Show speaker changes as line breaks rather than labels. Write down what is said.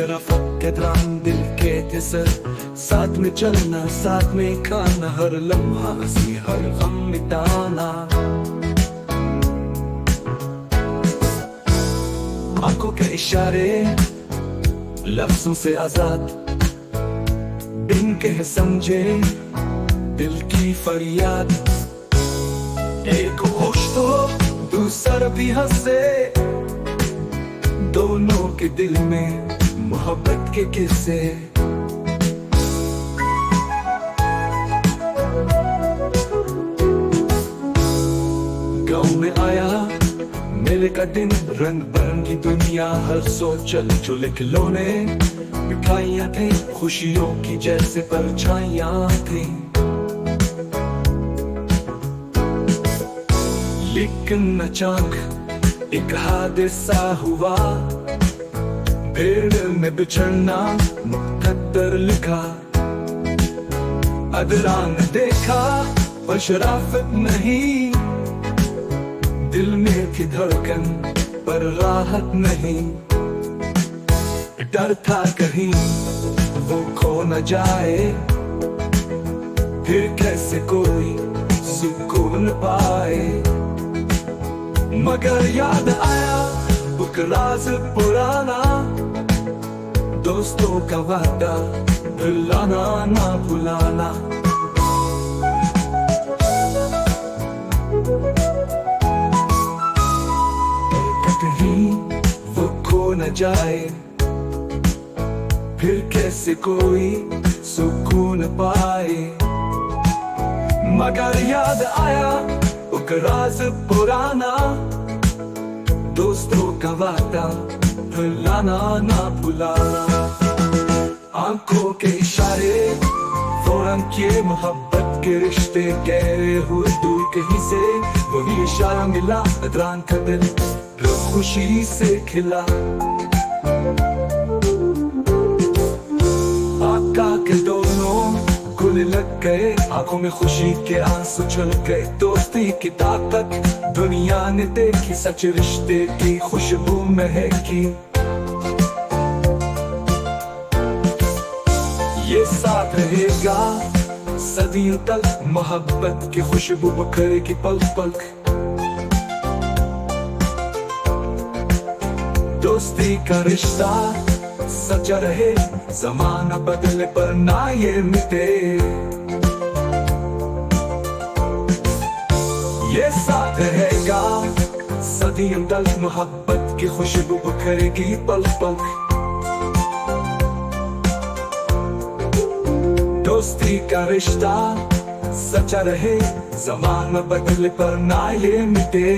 शराफत के दौरान दिल के थे सर, साथ में चलना साथ में खाना, हर लम्हा हंसी हर गम मिटाना। आंखों के इशारे लफ्जों से आजाद, बिन कहे समझे दिल की फरियाद। एक होश तो दूसरा भी हंसे, दोनों के दिल में मोहब्बत के किस्से। गाँव में आया मेले का दिन, रंग बिरंगी दुनिया, हर सोचल चुले खिलौने, मिठाइयाँ थी खुशियों की जैसे परछाइयाँ थी। लेकिन अचानक एक हादसा हुआ, भीड़ में बिछड़ना मुकद्दर लिखा। अदरान देखा पर शराफत नहीं, दिल में थी धड़कन पर राहत नहीं। डर था कहीं वो खो न जाए, फिर कैसे कोई सुकून पाए। मगर याद आया वो राज पुराना, दोस्तों का वादा भुलाना ना भुलाना। कहीं वो खो न जाए, फिर कैसे कोई सुकून पाए। मगर याद आया वो राज पुराना, दोस्तों का वादा भुलाना ना भुलाना। आंखों के इशारे फौरन किए, मोहब्बत के रिश्ते गहरे हुए दूर कहीं से। वही इशारा मिला, अदरान का दिल खुशी से खिला। आका के दोनों गुल लग गए, आंखों में खुशी के आंसू छल गए। दोस्ती की ताकत दुनिया ने देखी, सच रिश्ते की खुशबू महकी। ये साथ रहेगा सदियों तक, मोहब्बत की खुशबू बखेरेगी पल पल। दोस्ती का रिश्ता सच्चा रहे, जमाना बदले पर ना ये मिटे। ये साथ रहेगा सदियों तक, मोहब्बत की खुशबू बखेरेगी पल पल। दोस्ती का रिश्ता सच्चा रहे, जमाना बदले पर ना ये मिटे।